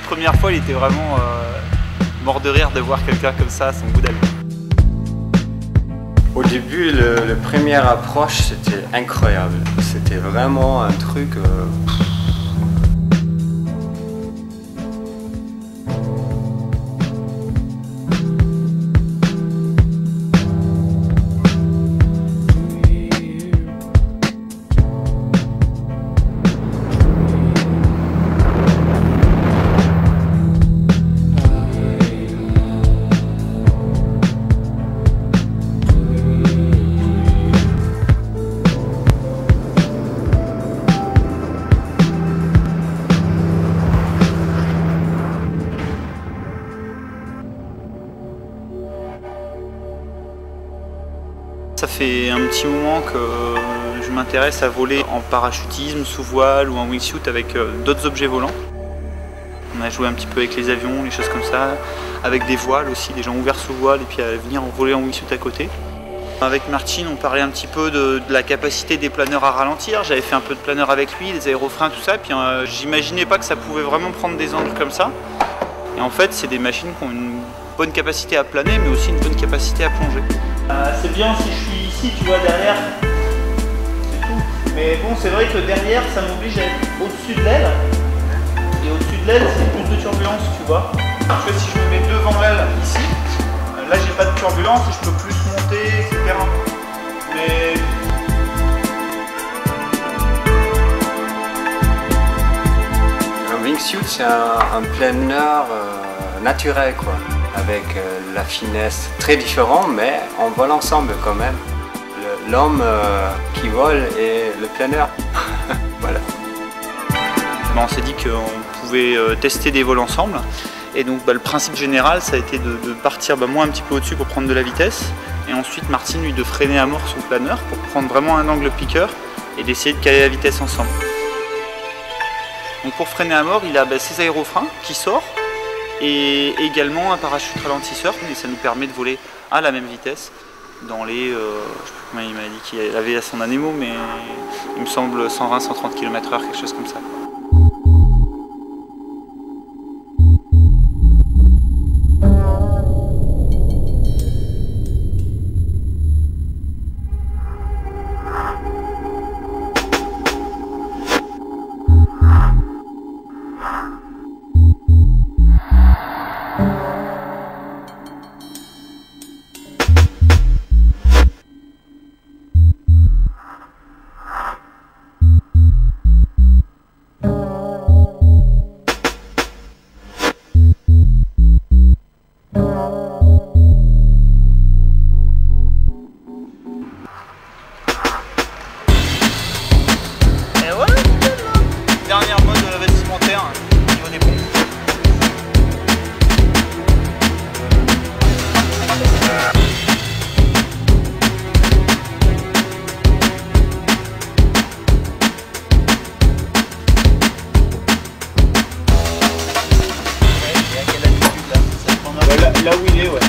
première fois, il était vraiment mort de rire de voir quelqu'un comme ça à son bout d'aile. Au début, le première approche, c'était incroyable. C'était vraiment un truc... Ça fait un petit moment que je m'intéresse à voler en parachutisme, sous voile ou en wingsuit avec d'autres objets volants. On a joué un petit peu avec les avions, les choses comme ça, avec des voiles aussi, des gens ouverts sous voile et puis à venir voler en wingsuit à côté. Avec Martin, on parlait un petit peu de la capacité des planeurs à ralentir. J'avais fait un peu de planeur avec lui, des aérofreins, tout ça. Puis j'imaginais pas que ça pouvait vraiment prendre des angles comme ça. Et en fait, c'est des machines qui ont une bonne capacité à planer, mais aussi une bonne capacité à plonger. C'est bien si je suis ici, tu vois, derrière, c'est tout. Mais bon, c'est vrai que derrière, ça m'oblige à être au-dessus de l'aile. Et au-dessus de l'aile, c'est plus de turbulence, tu vois. Tu vois, si je me mets devant l'aile, ici, là, j'ai pas de turbulence et je peux plus monter, etc. Mais... Un wingsuit, c'est un planeur naturel, quoi. Avec la finesse très différente, mais on vole ensemble quand même. L'homme qui vole et le planeur. Voilà. On s'est dit qu'on pouvait tester des vols ensemble. Et donc le principe général, ça a été de partir moi un petit peu au-dessus pour prendre de la vitesse. Et ensuite Martin, lui, de freiner à mort son planeur pour prendre vraiment un angle piqueur et d'essayer de caler la vitesse ensemble. Donc pour freiner à mort, il a ses aérofreins qui sortent. Et également un parachute ralentisseur, et ça nous permet de voler à la même vitesse dans les, je sais plus combien il m'a dit qu'il avait à son anémo, mais il me semble 120-130 km/h, quelque chose comme ça. Dernière mode vestimentaire au niveau des pompes. Et à quelle altitude là? Ça dépend là où il est, ouais.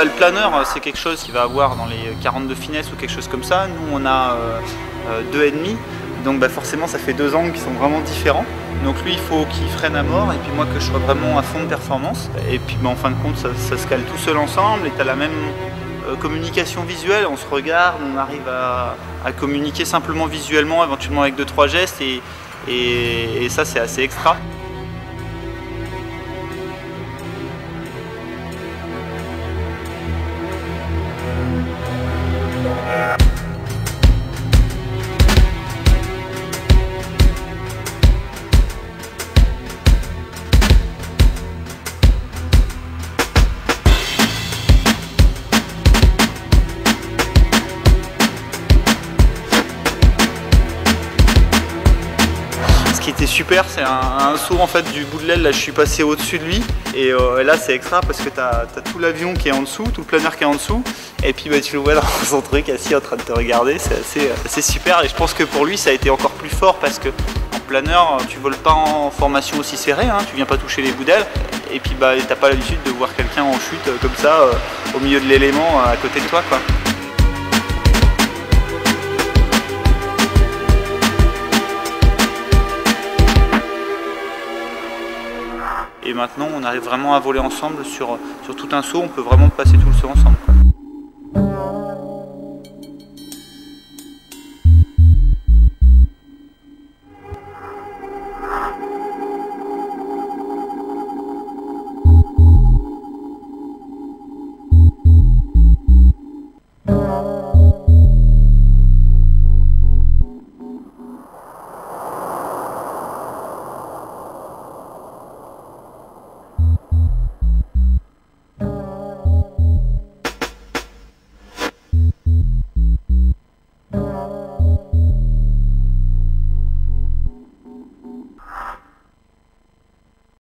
Le planeur, c'est quelque chose qu'il va avoir dans les 42 finesses ou quelque chose comme ça. Nous, on a 2,5, donc forcément, ça fait deux angles qui sont vraiment différents. Donc lui, il faut qu'il freine à mort et puis moi que je sois vraiment à fond de performance. Et puis en fin de compte, ça se cale tout seul ensemble et tu as la même communication visuelle. On se regarde, on arrive à communiquer simplement visuellement, éventuellement avec 2-3 gestes et ça, c'est assez extra. c'était super, c'est un saut en fait du bout de l'aile, là je suis passé au-dessus de lui et là c'est extra parce que t'as tout l'avion qui est en dessous, tout le planeur qui est en dessous et puis bah, tu le vois dans son truc assis en train de te regarder, c'est assez super et je pense que pour lui ça a été encore plus fort parce que en planeur tu voles pas en formation aussi serrée, hein, tu viens pas toucher les bouts d'aile et puis bah t'as pas l'habitude de voir quelqu'un en chute comme ça au milieu de l'élément à côté de toi quoi. Et maintenant on arrive vraiment à voler ensemble sur tout un saut, on peut vraiment passer tout le saut ensemble quoi.